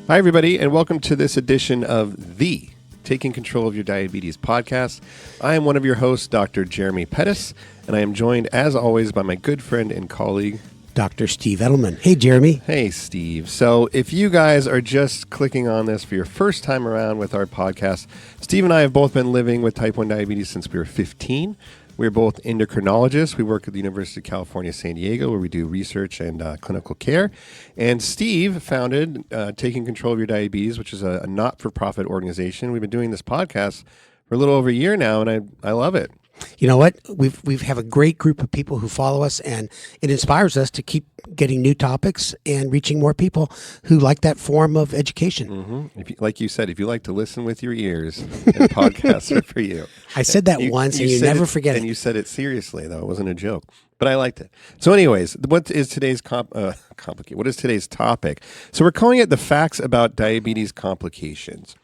Hi, everybody, and welcome to this edition of the Taking Control of Your Diabetes podcast. I am one of your hosts, Dr. Jeremy Pettis, and I am joined, as always, by my good friend and colleague, Dr. Steve Edelman. Hey, Jeremy. Hey, Steve. So if you guys are just clicking on this for your first time around with our podcast, Steve and I have both been living with type 1 diabetes since we were 15. We're both endocrinologists. We work at the University of California, San Diego, where we do research and clinical care. And Steve founded Taking Control of Your Diabetes, which is a not-for-profit organization. We've been doing this podcast for a little over a year now, and I love it. You know what? We have a great group of people who follow us, and it inspires us to keep getting new topics and reaching more people who like that form of education. Mm-hmm. If you, like you said, if you like to listen with your ears, then podcasts are for you. I said that once, and you never forget it. And you said it seriously, though. It wasn't a joke. But I liked it. So anyways, what is today's What is today's topic? So we're calling it the facts about diabetes complications.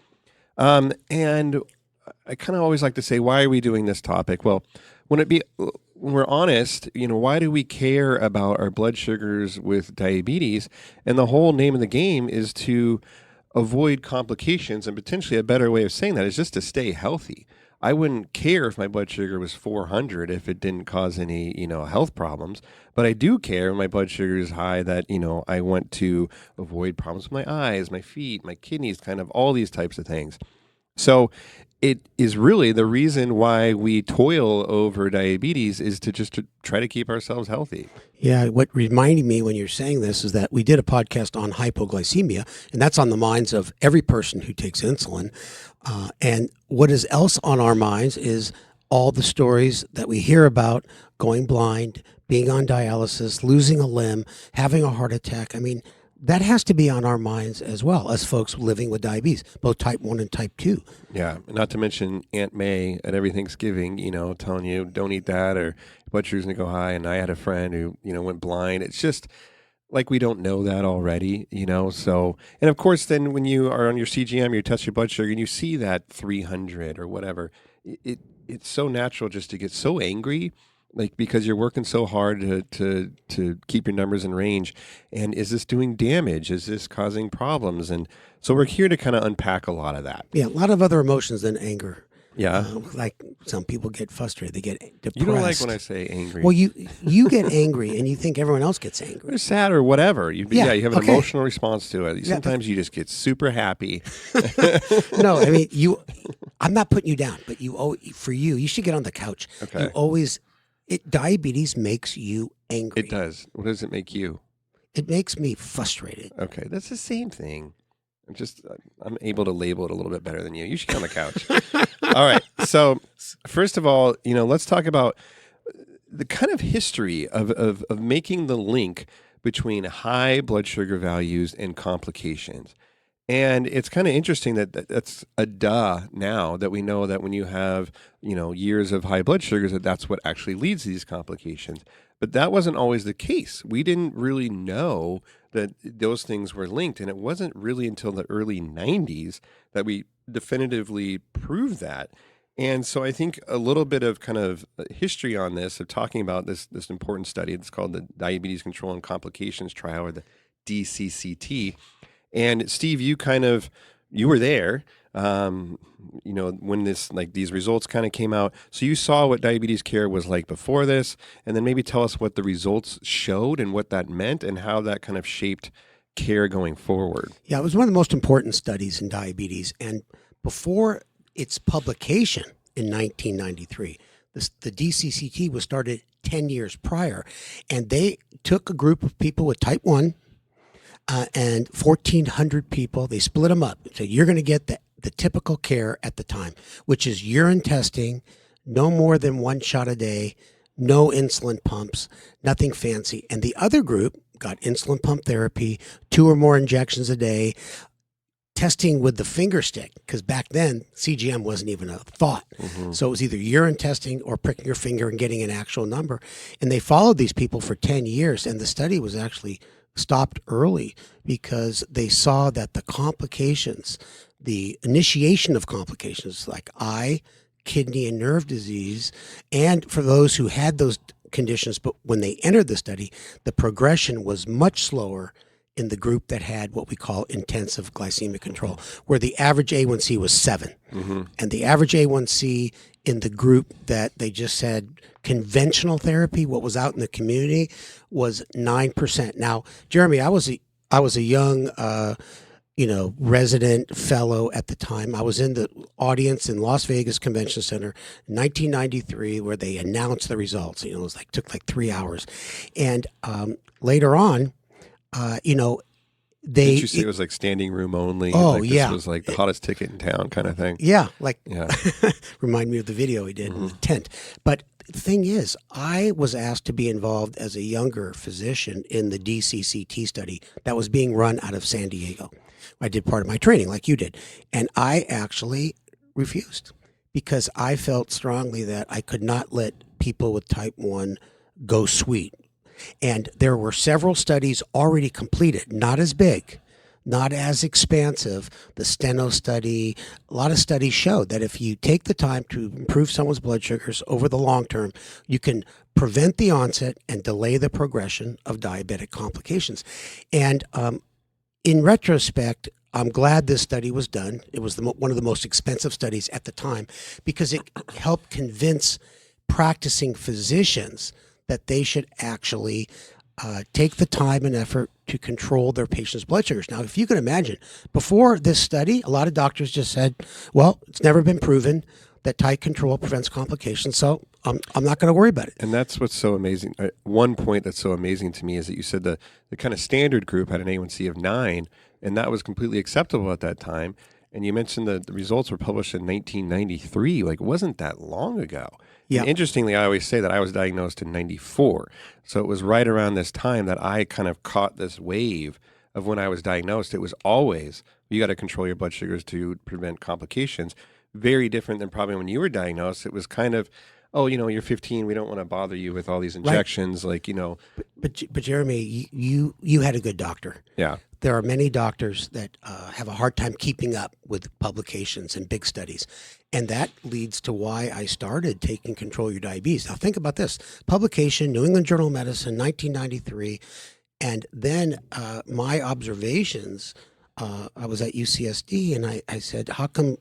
And I kind of always like to say, why are we doing this topic? Well, when we're honest, why do we care about our blood sugars with diabetes? And the whole name of the game is to avoid complications, and potentially a better way of saying that is just to stay healthy. I wouldn't care if my blood sugar was 400 if it didn't cause any, health problems. But I do care when my blood sugar is high that, I want to avoid problems with my eyes, my feet, my kidneys, kind of all these types of things. So it is really the reason why we toil over diabetes is to try to keep ourselves healthy. Yeah, what reminded me when you're saying this is that we did a podcast on hypoglycemia, and that's on the minds of every person who takes insulin. And what is else on our minds is all the stories that we hear about going blind, being on dialysis, losing a limb, having a heart attack. I mean, that has to be on our minds as well as folks living with diabetes, both type 1 and type 2. Yeah, not to mention Aunt May at every Thanksgiving, telling you don't eat that or blood sugar's going to go high. And I had a friend who, went blind. It's just like we don't know that already, So, and of course, then when you are on your CGM, you test your blood sugar and you see that 300 or whatever, it's so natural just to get so angry. Because you're working so hard to keep your numbers in range. And is this doing damage? Is this causing problems? And so we're here to kind of unpack a lot of that. Yeah, a lot of other emotions than anger. Yeah. Like some people get frustrated. They get depressed. You don't like when I say angry. Well, you get angry and you think everyone else gets angry. Or sad or whatever. You have an emotional response to it. Sometimes you just get super happy. No, I mean, I'm not putting you down, but you should get on the couch. Okay. Diabetes makes you angry. It does. What does it make you? It makes me frustrated. Okay, that's the same thing. I'm able to label it a little bit better than you. You should get on the couch. All right. So first of all, let's talk about the kind of history of making the link between high blood sugar values and complications. And it's kind of interesting that's a duh now that we know that when you have, years of high blood sugars, that's what actually leads to these complications. But that wasn't always the case. We didn't really know that those things were linked. And it wasn't really until the early 90s that we definitively proved that. And so I think a little bit of kind of history on this, of talking about this important study, it's called the Diabetes Control and Complications Trial, or the DCCT. And Steve, you were there, when these results kind of came out. So you saw what diabetes care was like before this, and then maybe tell us what the results showed and what that meant and how that kind of shaped care going forward. Yeah, it was one of the most important studies in diabetes. And before its publication in 1993, the DCCT was started 10 years prior. And they took a group of people with type 1, and 1,400 people, they split them up. So you're going to get the typical care at the time, which is urine testing, no more than one shot a day, no insulin pumps, nothing fancy. And the other group got insulin pump therapy, 2 or more injections a day, testing with the finger stick, because back then CGM wasn't even a thought. Mm-hmm. So it was either urine testing or pricking your finger and getting an actual number. And they followed these people for 10 years, and the study was actually stopped early because they saw that the complications, the initiation of complications like eye, kidney, and nerve disease, and for those who had those conditions, but when they entered the study, the progression was much slower in the group that had what we call intensive glycemic control, where the average A1C was 7. And the average A1C in the group that they just said conventional therapy, what was out in the community, was 9%. Now, Jeremy, I was a young resident fellow at the time. I was in the audience in Las Vegas Convention Center in 1993, where they announced the results. It was took 3 hours, and later on, Didn't you say it was standing room only? Oh, this was the hottest ticket in town kind of thing. Yeah, Yeah. remind me of the video he did in the tent. But the thing is, I was asked to be involved as a younger physician in the DCCT study that was being run out of San Diego. I did part of my training like you did. And I actually refused because I felt strongly that I could not let people with type 1 go sweet. And there were several studies already completed, not as big, not as expansive. The Steno study, a lot of studies showed that if you take the time to improve someone's blood sugars over the long term, you can prevent the onset and delay the progression of diabetic complications. And in retrospect, I'm glad this study was done. It was one of the most expensive studies at the time because it helped convince practicing physicians that they should actually take the time and effort to control their patients' blood sugars. Now, if you can imagine, before this study, a lot of doctors just said, well, it's never been proven that tight control prevents complications, so I'm not going to worry about it. And that's what's so amazing. One point that's so amazing to me is that you said the kind of standard group had an A1C of 9, and that was completely acceptable at that time. And you mentioned that the results were published in 1993. It wasn't that long ago. Yeah. And interestingly, I always say that I was diagnosed in 94. So it was right around this time that I kind of caught this wave of when I was diagnosed. It was always, you got to control your blood sugars to prevent complications. Very different than probably when you were diagnosed. It was kind of, oh, you're 15. We don't want to bother you with all these injections. Right. But Jeremy, you had a good doctor. Yeah. There are many doctors that have a hard time keeping up with publications and big studies. And that leads to why I started taking control of your diabetes. Now, think about this. Publication, New England Journal of Medicine, 1993. And then my observations, I was at UCSD, and I said, how come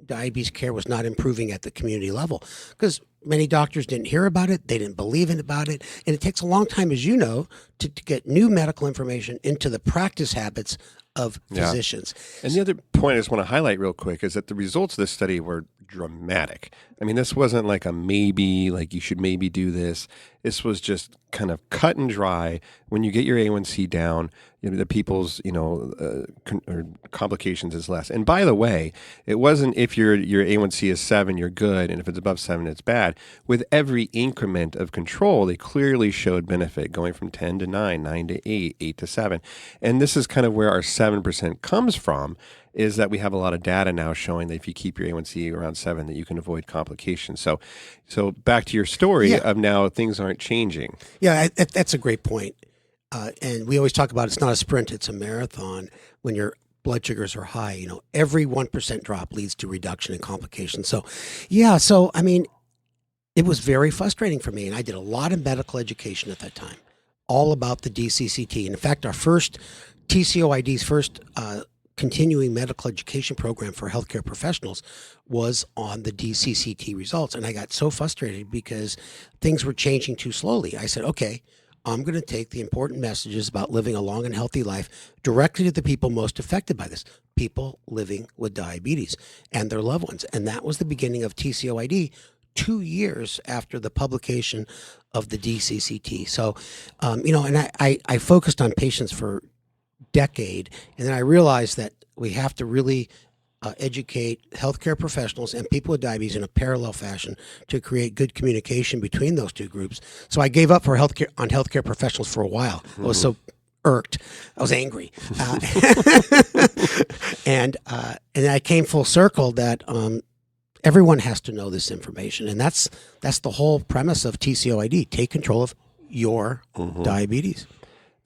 diabetes care was not improving at the community level? Because many doctors didn't hear about it. They didn't believe about it. And it takes a long time, as you know, to get new medical information into the practice habits of physicians. And the other point I just want to highlight real quick is that the results of this study were dramatic. I mean, this wasn't like a maybe, you should maybe do this. This was just kind of cut and dry. When you get your A1C down, the people's, complications is less. And by the way, it wasn't if your A1C is 7, you're good, and if it's above 7, it's bad. With every increment of control, they clearly showed benefit, going from 10 to 9, 9 to 8, 8 to 7. And this is kind of where our 7% comes from, is that we have a lot of data now showing that if you keep your A1C around 7, that you can avoid complications. So back to your story of now things aren't changing. Yeah, that's a great point. And we always talk about it's not a sprint, it's a marathon. When your blood sugars are high, every 1% drop leads to reduction in complications. So I mean, it was very frustrating for me. And I did a lot of medical education at that time, all about the DCCT. And in fact, our first TCOID's first continuing medical education program for healthcare professionals was on the DCCT results. And I got so frustrated because things were changing too slowly. I said, okay, I'm going to take the important messages about living a long and healthy life directly to the people most affected by this, people living with diabetes and their loved ones. And that was the beginning of TCOID 2 years after the publication of the DCCT. So, and I focused on patients for decade, and then I realized that we have to really educate healthcare professionals and people with diabetes in a parallel fashion to create good communication between those two groups. So I gave up for healthcare professionals for a while. I was so irked. I was angry, and then I came full circle that everyone has to know this information, and that's the whole premise of TCOID: take control of your diabetes.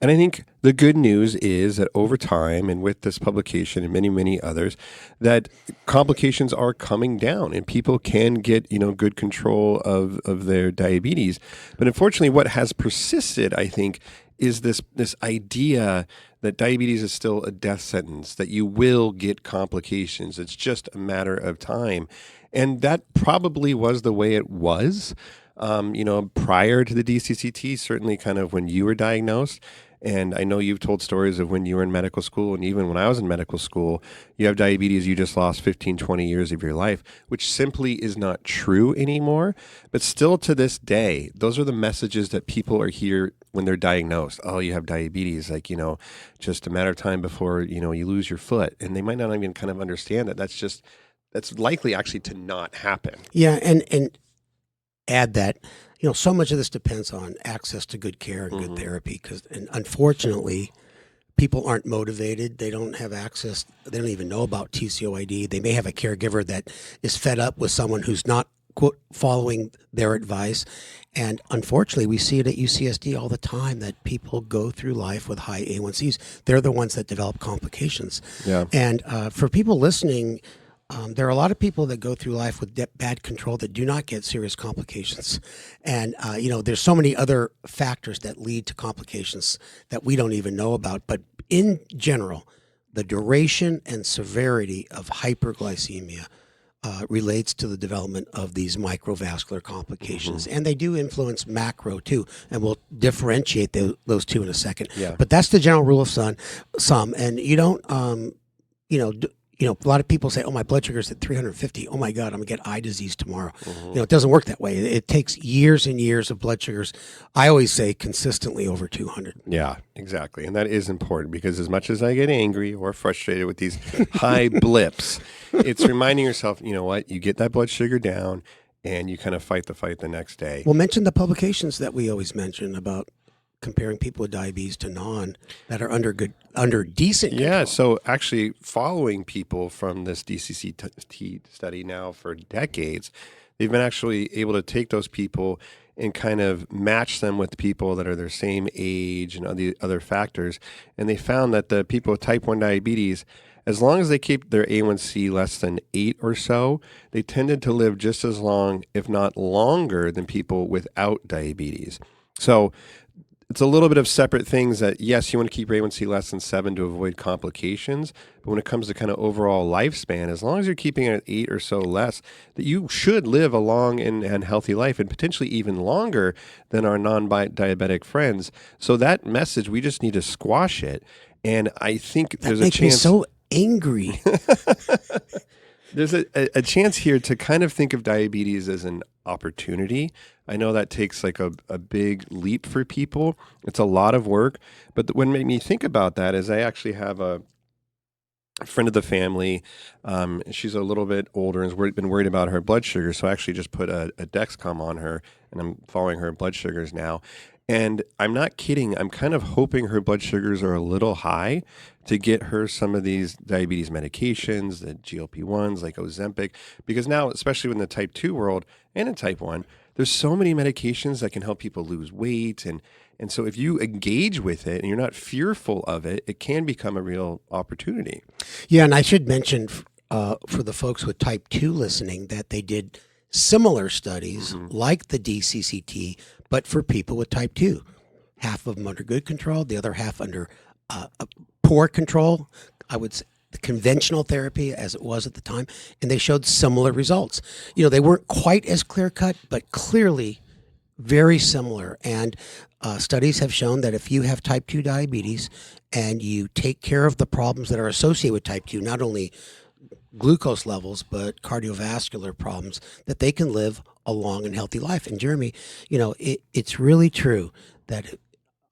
And I think the good news is that over time, and with this publication and many, many others, that complications are coming down and people can get, good control of their diabetes. But unfortunately, what has persisted, I think, is this idea that diabetes is still a death sentence, that you will get complications. It's just a matter of time. And that probably was the way it was, prior to the DCCT, certainly kind of when you were diagnosed. And I know you've told stories of when you were in medical school, and even when I was in medical school, you have diabetes, you just lost 15, 20 years of your life, which simply is not true anymore. But still to this day, those are the messages that people are here when they're diagnosed. Oh, you have diabetes, just a matter of time before, you lose your foot. And they might not even kind of understand that that's likely actually to not happen. Yeah, and add that, so much of this depends on access to good care and good therapy, and unfortunately, people aren't motivated. They don't have access. They don't even know about TCOID. They may have a caregiver that is fed up with someone who's not, quote, following their advice. And unfortunately, we see it at UCSD all the time that people go through life with high A1Cs. They're the ones that develop complications. Yeah. And for people listening, there are a lot of people that go through life with bad control that do not get serious complications. And, there's so many other factors that lead to complications that we don't even know about. But in general, the duration and severity of hyperglycemia relates to the development of these microvascular complications. And they do influence macro too. And we'll differentiate those two in a second. Yeah. But that's the general rule of thumb. And you don't, a lot of people say, oh, my blood sugar's at 350. Oh, my God, I'm going to get eye disease tomorrow. It doesn't work that way. It takes years and years of blood sugars. I always say consistently over 200. Yeah, exactly. And that is important because as much as I get angry or frustrated with these high blips, it's reminding yourself, you know what, you get that blood sugar down and you kind of fight the fight the next day. Well, mention the publications that we always mention about comparing people with diabetes to non that are under decent control. Yeah, so actually following people from this DCCT study now for decades, they've been actually able to take those people and kind of match them with people that are their same age and other factors. And they found that the people with type 1 diabetes, as long as they keep their A1C less than 8 or so, they tended to live just as long, if not longer, than people without diabetes. So it's a little bit of separate things that, yes, you want to keep your A1C less than 7 to avoid complications. But when it comes to kind of overall lifespan, as long as you're keeping it at 8 or so less, that you should live a long and healthy life and potentially even longer than our non-diabetic friends. So that message, we just need to squash it. And I think there's a chance. That makes me so angry. There's a chance here to kind of think of diabetes as an opportunity. I know that takes like a big leap for people. It's a lot of work. But what made me think about that is I actually have a friend of the family. She's a little bit older and has been worried about her blood sugar. So I actually just put a Dexcom on her and I'm following her blood sugars now. And I'm not kidding. I'm kind of hoping her blood sugars are a little high to get her some of these diabetes medications, the GLP-1s like Ozempic, because now, especially in the type 2 world and in type 1, there's so many medications that can help people lose weight. And so if you engage with it and you're not fearful of it, it can become a real opportunity. Yeah, and I should mention for the folks with type 2 listening that they did similar studies like the DCCT, but for people with type 2. Half of them under good control, the other half under poor control. I would say the conventional therapy as it was at the time, and they showed similar results. They weren't quite as clear-cut, but clearly very similar. And studies have shown that if you have type 2 diabetes and you take care of the problems that are associated with type 2, not only glucose levels, but cardiovascular problems, that they can live a long and healthy life. And Jeremy, it's really true that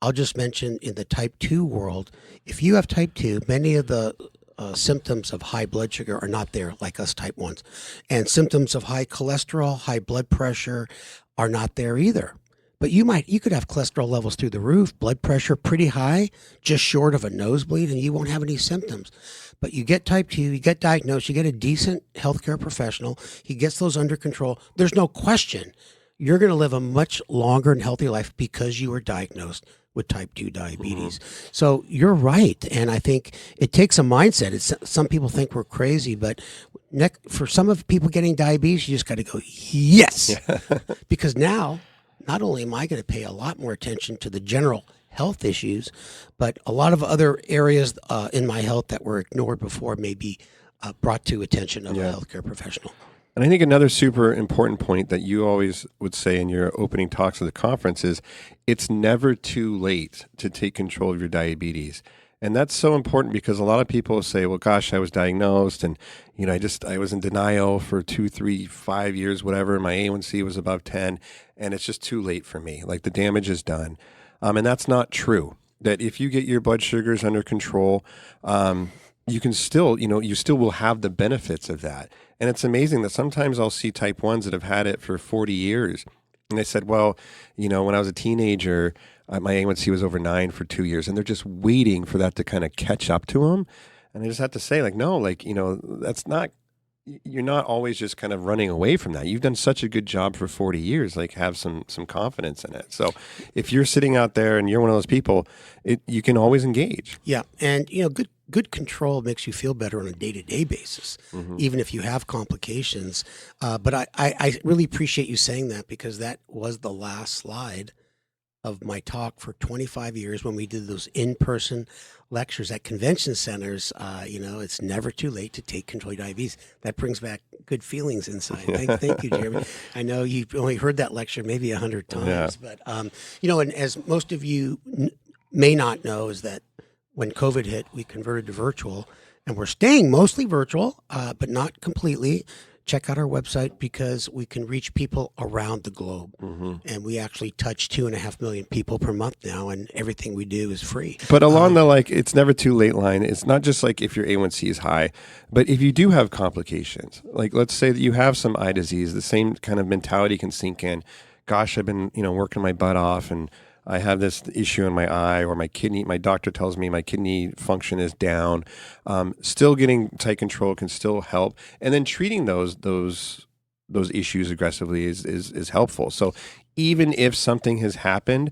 I'll just mention in the type 2 world, if you have type 2, many of the symptoms of high blood sugar are not there like us type 1s. And symptoms of high cholesterol, high blood pressure are not there either. But you could have cholesterol levels through the roof, blood pressure pretty high, just short of a nosebleed, and you won't have any symptoms. But you get type 2, you get diagnosed, you get a decent healthcare professional, he gets those under control. There's no question you're going to live a much longer and healthier life because you were diagnosed with type 2 diabetes. So you're right. And I think it takes a mindset. Some people think we're crazy, but for some of people getting diabetes, you just got to go, yes. Because now, not only am I going to pay a lot more attention to the general health issues, but a lot of other areas in my health that were ignored before may be brought to attention of a healthcare professional. And I think another super important point that you always would say in your opening talks at the conference is it's never too late to take control of your diabetes. And that's so important because a lot of people say, well, gosh, I was diagnosed and, I was in denial for 2, 3, 5 years, whatever. My A1C was above 10 and it's just too late for me. Like the damage is done. And that's not true. That if you get your blood sugars under control, you can still, you still will have the benefits of that. And it's amazing that sometimes I'll see type 1s that have had it for 40 years. And they said, well, when I was a teenager, my A1C was over 9 for 2 years. And they're just waiting for that to kind of catch up to them. And I just have to say, no, that's not, you're not always just kind of running away from that. You've done such a good job for 40 years, have some confidence in it. So if you're sitting out there and you're one of those people, you can always engage. Yeah. And, good control makes you feel better on a day-to-day basis, even if you have complications. But I really appreciate you saying that because that was the last slide of my talk for 25 years when we did those in-person lectures at convention centers. It's never too late to take control of diabetes. That brings back good feelings inside. Thank you, Jeremy. I know you've only heard that lecture maybe 100 times, but, and as most of you may not know is that when COVID hit, we converted to virtual, and we're staying mostly virtual, but not completely. Check out our website because we can reach people around the globe. And we actually touch 2.5 million people per month now, and everything we do is free. But along the it's never too late line, it's not just if your A1C is high, but if you do have complications, let's say that you have some eye disease, the same kind of mentality can sink in. Gosh, I've been, working my butt off and I have this issue in my eye or my kidney. My doctor tells me my kidney function is down. Still getting tight control can still help. And then treating those issues aggressively is helpful. So even if something has happened,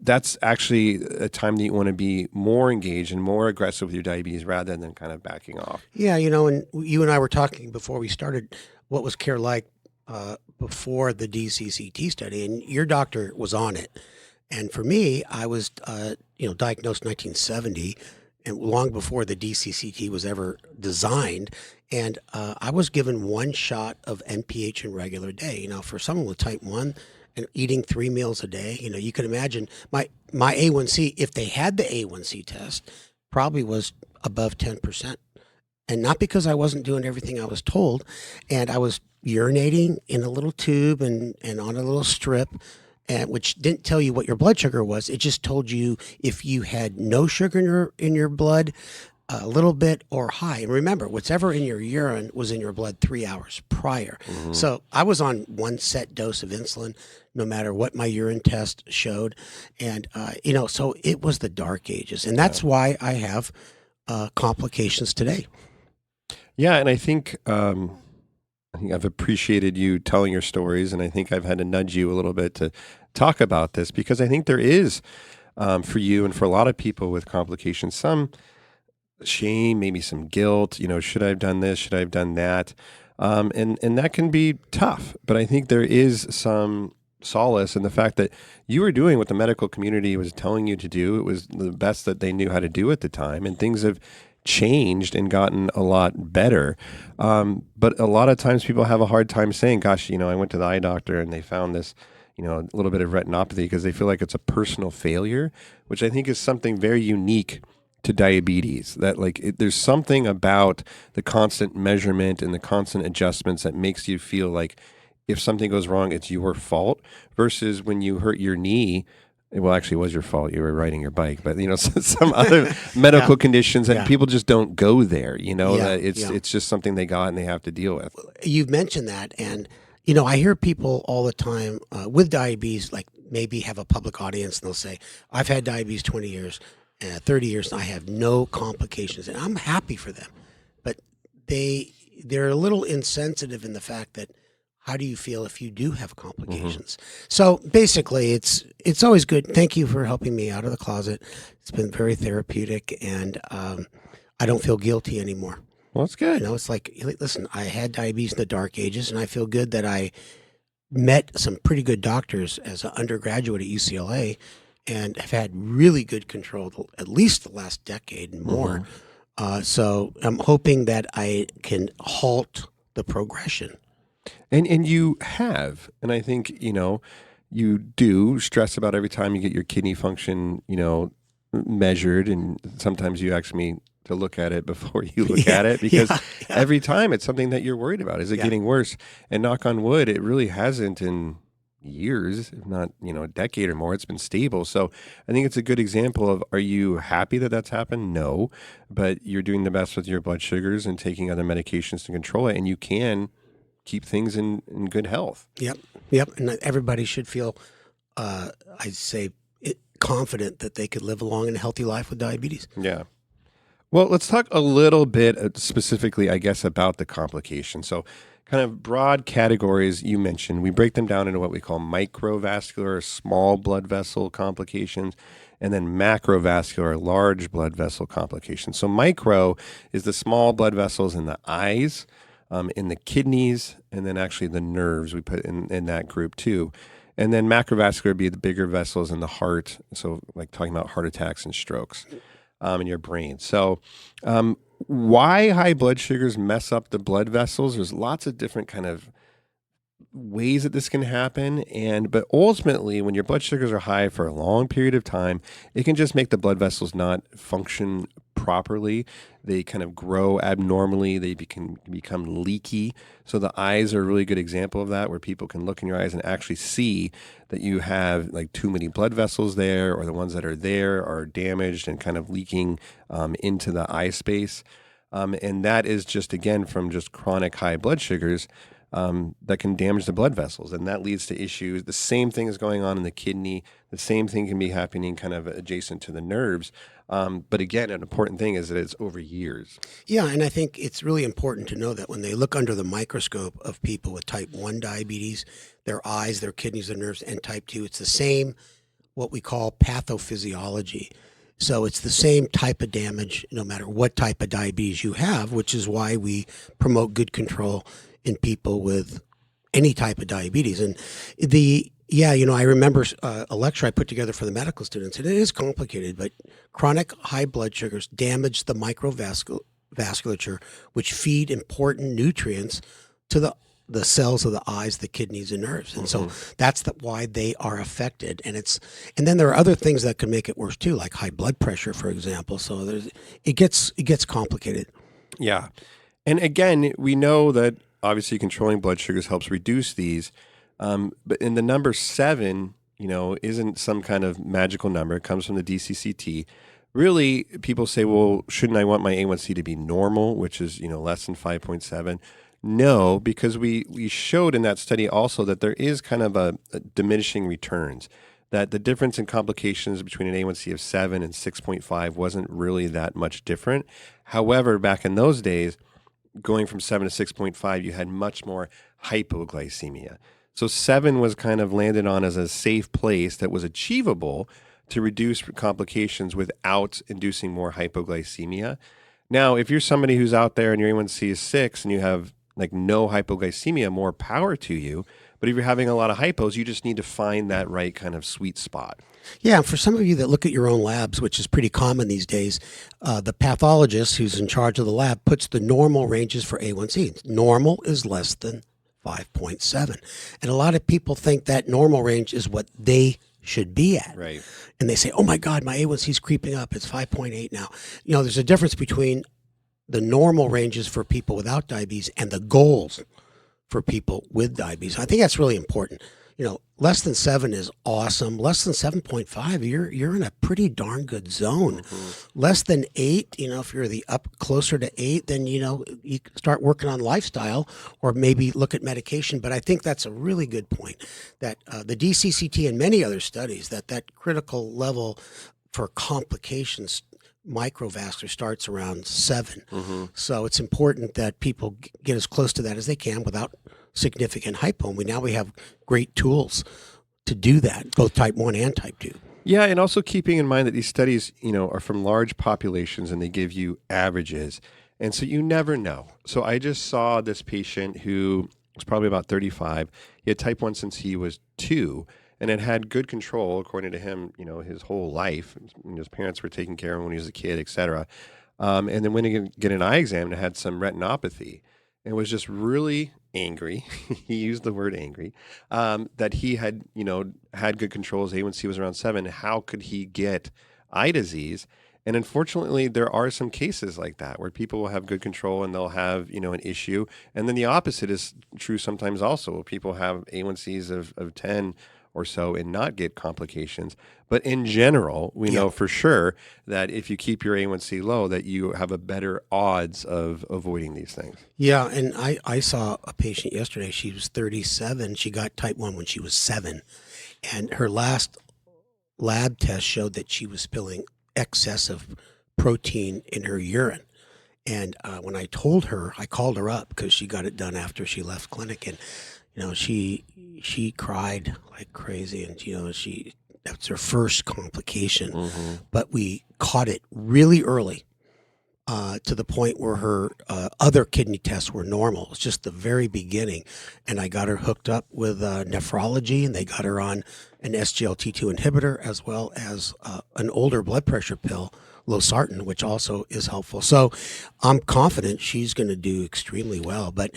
that's actually a time that you want to be more engaged and more aggressive with your diabetes rather than kind of backing off. Yeah, and you and I were talking before we started, what was care like before the DCCT study, and your doctor was on it. And for me, I was, diagnosed in 1970, and long before the DCCT was ever designed. And I was given one shot of NPH in regular day. For someone with type 1 and eating 3 meals a day, you can imagine my A1C, if they had the A1C test, probably was above 10%. And not because I wasn't doing everything I was told. And I was urinating in a little tube and on a little strip, which didn't tell you what your blood sugar was. It just told you if you had no sugar in your blood, a little bit, or high. And remember, whatever in your urine was in your blood 3 hours prior. So I was on one set dose of insulin, no matter what my urine test showed. And, so it was the dark ages. And that's why I have complications today. Yeah, and I think I've appreciated you telling your stories, and I think I've had to nudge you a little bit to talk about this because I think there is, for you and for a lot of people with complications, some shame, maybe some guilt. Should I have done this? Should I have done that? And that can be tough. But I think there is some solace in the fact that you were doing what the medical community was telling you to do. It was the best that they knew how to do at the time, and things have changed and gotten a lot better. But a lot of times people have a hard time saying, gosh, I went to the eye doctor and they found this, a little bit of retinopathy because they feel like it's a personal failure, which I think is something very unique to diabetes, that there's something about the constant measurement and the constant adjustments that makes you feel like if something goes wrong, it's your fault versus when you hurt your knee, well, actually, it was your fault. You were riding your bike, but some other medical conditions, and people just don't go there. That it's just something they got and they have to deal with. You've mentioned that, and I hear people all the time with diabetes, maybe have a public audience, and they'll say, "I've had diabetes 20 years, 30 years, and I have no complications," and I'm happy for them, but they're a little insensitive in the fact that, how do you feel if you do have complications? So basically, it's always good. Thank you for helping me out of the closet. It's been very therapeutic, and I don't feel guilty anymore. Well, that's good. It's listen, I had diabetes in the dark ages, and I feel good that I met some pretty good doctors as an undergraduate at UCLA, and have had really good control at least the last decade and more. So I'm hoping that I can halt the progression. And you have, and I think, you do stress about every time you get your kidney function, measured, and sometimes you ask me to look at it before you look at it, because every time it's something that you're worried about. Is it getting worse? And knock on wood, it really hasn't in years, if not, a decade or more. It's been stable. So I think it's a good example of, are you happy that that's happened? No, but you're doing the best with your blood sugars and taking other medications to control it, and you can keep things in good health. Yep. And everybody should feel, I'd say, confident that they could live a long and healthy life with diabetes. Yeah. Well, let's talk a little bit specifically, I guess, about the complications. So kind of broad categories you mentioned, we break them down into what we call microvascular, small blood vessel complications, and then macrovascular, large blood vessel complications. So micro is the small blood vessels in the eyes, in the kidneys, and then actually the nerves we put in that group too. And then macrovascular would be the bigger vessels in the heart. So like talking about heart attacks and strokes in your brain. So why high blood sugars mess up the blood vessels? There's lots of different kind of ways that this can happen, but ultimately when your blood sugars are high for a long period of time, it can just make the blood vessels not function properly. They kind of grow abnormally. They become leaky. So the eyes are a really good example of that, where people can look in your eyes and actually see that you have like too many blood vessels there, or the ones that are there are damaged and kind of leaking into the eye space. And that is just, again, from just chronic high blood sugars that can damage the blood vessels, and that leads to issues. The same thing is going on in the kidney. The same thing can be happening kind of adjacent to the nerves. But again, an important thing is that it's over years. Yeah, and I think it's really important to know that when they look under the microscope of people with type 1 diabetes, their eyes, their kidneys, their nerves, and type 2, it's the same, what we call pathophysiology. So it's the same type of damage no matter what type of diabetes you have, which is why we promote good control in people with any type of diabetes. And I remember a lecture I put together for the medical students, and it is complicated, but chronic high blood sugars damage the microvasculature, which feed important nutrients to the cells of the eyes, the kidneys, and nerves. And so that's why they are affected. And then there are other things that can make it worse too, like high blood pressure, for example. So it gets complicated. Yeah. And again, we know that obviously controlling blood sugars helps reduce these. But in the number 7, isn't some kind of magical number. It comes from the DCCT. Really, people say, well, shouldn't I want my A1C to be normal, which is, less than 5.7? No, because we showed in that study also that there is kind of a diminishing returns, that the difference in complications between an A1C of 7 and 6.5 wasn't really that much different. However, back in those days, going from 7 to 6.5, you had much more hypoglycemia. So 7 was kind of landed on as a safe place that was achievable to reduce complications without inducing more hypoglycemia. Now, if you're somebody who's out there and your A1C is 6 and you have like no hypoglycemia, more power to you. But if you're having a lot of hypos, you just need to find that right kind of sweet spot. Yeah, for some of you that look at your own labs, which is pretty common these days, the pathologist who's in charge of the lab puts the normal ranges for A1C. Normal is less than 5.7. And a lot of people think that normal range is what they should be at. Right. And they say, oh my God, my A1C is creeping up. It's 5.8 now. There's a difference between the normal ranges for people without diabetes and the goals for people with diabetes. I think that's really important. Less than 7 is awesome. Less than 7.5, you're in a pretty darn good zone. Less than 8, if you're up closer to 8, then you start working on lifestyle or maybe look at medication. But I think that's a really good point, that the DCCT and many other studies, that critical level for complications microvascular starts around 7. So it's important that people get as close to that as they can without significant hypo. And we have great tools to do that, both type 1 and type 2. Yeah, and also keeping in mind that these studies, are from large populations and they give you averages. And so you never know. So I just saw this patient who was probably about 35. He had type 1 since he was 2. and it had good control, according to him, his whole life. His parents were taking care of him when he was a kid, etc. And then went to get an eye exam and it had some retinopathy and was just really angry. He used the word angry, that he had, had good control. His A1C was around 7. How could he get eye disease? And unfortunately, there are some cases like that where people will have good control and they'll have, an issue. And then the opposite is true sometimes also. People have A1Cs of 10 or so and not get complications. But in general, we know for sure that if you keep your A1C low, that you have a better odds of avoiding these things. Yeah, and I saw a patient yesterday. She was 37. She got type 1 when she was 7. And her last lab test showed that she was spilling excessive protein in her urine. And when I told her, I called her up because she got it done after she left clinic, and she cried like crazy, and that's her first complication. Mm-hmm. But we caught it really early, to the point where her other kidney tests were normal. It's just the very beginning, and I got her hooked up with nephrology, and they got her on an SGLT2 inhibitor as well as an older blood pressure pill, losartan, which also is helpful. So I'm confident she's going to do extremely well. But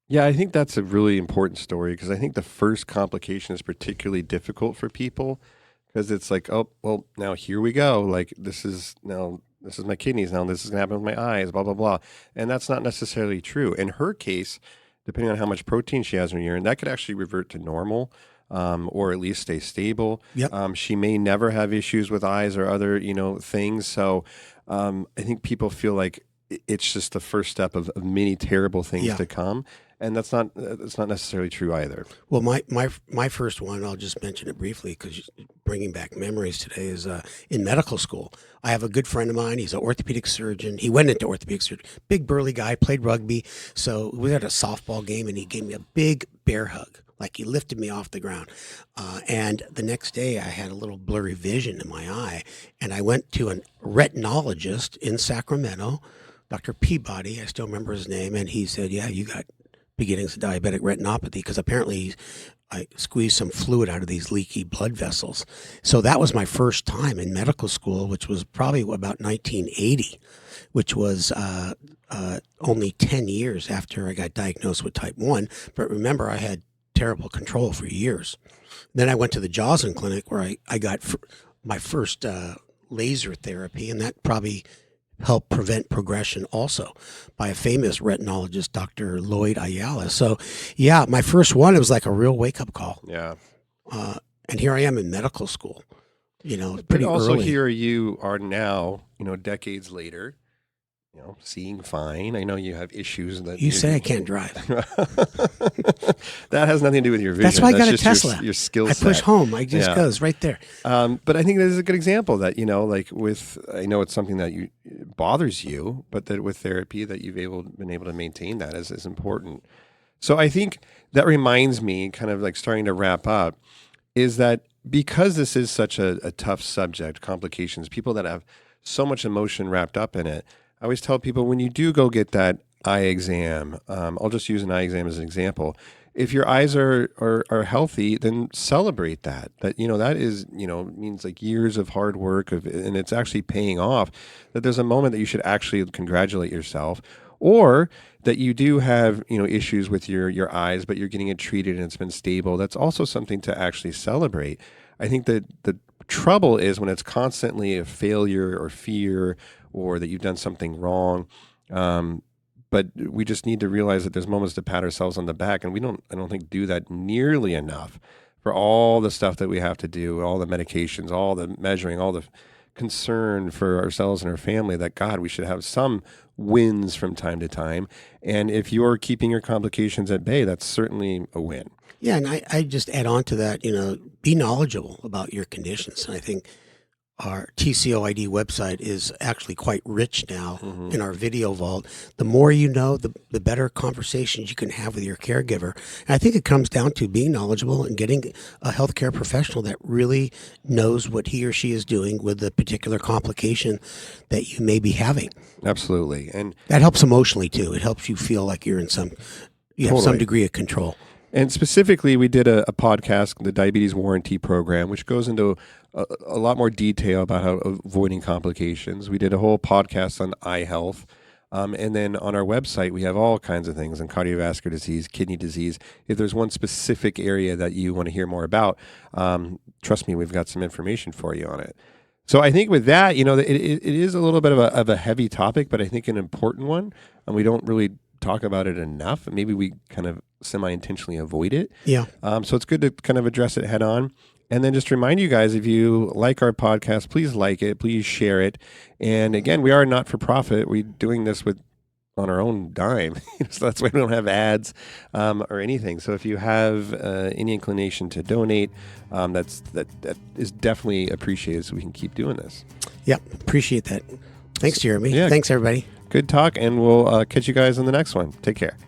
yeah, I think that's a really important story because I think the first complication is particularly difficult for people because it's like, oh, well, now here we go. Like this is my kidneys. Now this is going to happen with my eyes, blah, blah, blah. And that's not necessarily true. In her case, depending on how much protein she has in her urine, that could actually revert to normal. Or at least stay stable. Yep. She may never have issues with eyes or other, things. So I think people feel like it's just the first step of many terrible things to come. And that's not necessarily true either. Well, my first one, I'll just mention it briefly because bringing back memories today, is in medical school. I have a good friend of mine. He's an orthopedic surgeon. He went into orthopedic surgery. Big burly guy, played rugby. So we had a softball game, and he gave me a big bear hug. Like he lifted me off the ground. And the next day I had a little blurry vision in my eye. And I went to a retinologist in Sacramento, Dr. Peabody. I still remember his name. And he said, yeah, you got beginnings of diabetic retinopathy, because apparently I squeezed some fluid out of these leaky blood vessels. So that was my first time in medical school, which was probably about 1980, which was only 10 years after I got diagnosed with type 1. But remember, I had terrible control for years. Then I went to the Joslin Clinic where I got my first laser therapy, and that probably helped prevent progression also, by a famous retinologist, Dr. Lloyd Ayala. So yeah, my first one, it was like a real wake-up call. Yeah. And here I am in medical school, pretty but also early. Here you are now, decades later, seeing fine. I know you have issues that You say I can't drive. That has nothing to do with your vision. That's why I got a just Tesla. Your skill I set. push home. I just goes right there. But I think this is a good example that, I know it's something that bothers you, but that with therapy that you've been able to maintain that is important. So I think that reminds me, kind of like starting to wrap up, is that because this is such a tough subject, complications, people that have so much emotion wrapped up in it, I always tell people when you do go get that eye exam, I'll just use an eye exam as an example. If your eyes are healthy, then celebrate that. That that is means like years of hard work and it's actually paying off. That there's a moment that you should actually congratulate yourself, or that you do have issues with your eyes, but you're getting it treated and it's been stable. That's also something to actually celebrate. I think that the trouble is when it's constantly a failure or fear, or that you've done something wrong. But we just need to realize that there's moments to pat ourselves on the back, and I don't think do that nearly enough for all the stuff that we have to do, all the medications, all the measuring, all the concern for ourselves and our family, that God, we should have some wins from time to time. And if you're keeping your complications at bay, that's certainly a win. Yeah, and I just add on to that, be knowledgeable about your conditions. And I think our TCOID website is actually quite rich now in our video vault. The more you know, the better conversations you can have with your caregiver. And I think it comes down to being knowledgeable and getting a healthcare professional that really knows what he or she is doing with the particular complication that you may be having. Absolutely. And that helps emotionally too. It helps you feel like you're in some degree of control. And specifically, we did a podcast, the Diabetes Warranty Program, which goes into a lot more detail about how avoiding complications. We did a whole podcast on eye health. And then on our website, we have all kinds of things on cardiovascular disease, kidney disease. If there's one specific area that you want to hear more about, trust me, we've got some information for you on it. So I think with that, it is a little bit of a heavy topic, but I think an important one, and we don't really talk about it enough. Maybe we kind of semi-intentionally avoid it. Yeah. So it's good to kind of address it head on. And then just remind you guys, if you like our podcast, please like it, please share it. And again, we are not for profit. We're doing this on our own dime. So that's why we don't have ads or anything. So if you have any inclination to donate, that is definitely appreciated so we can keep doing this. Yep. Appreciate that. Thanks, Jeremy. Yeah. Thanks, everybody. Good talk, and we'll catch you guys on the next one. Take care.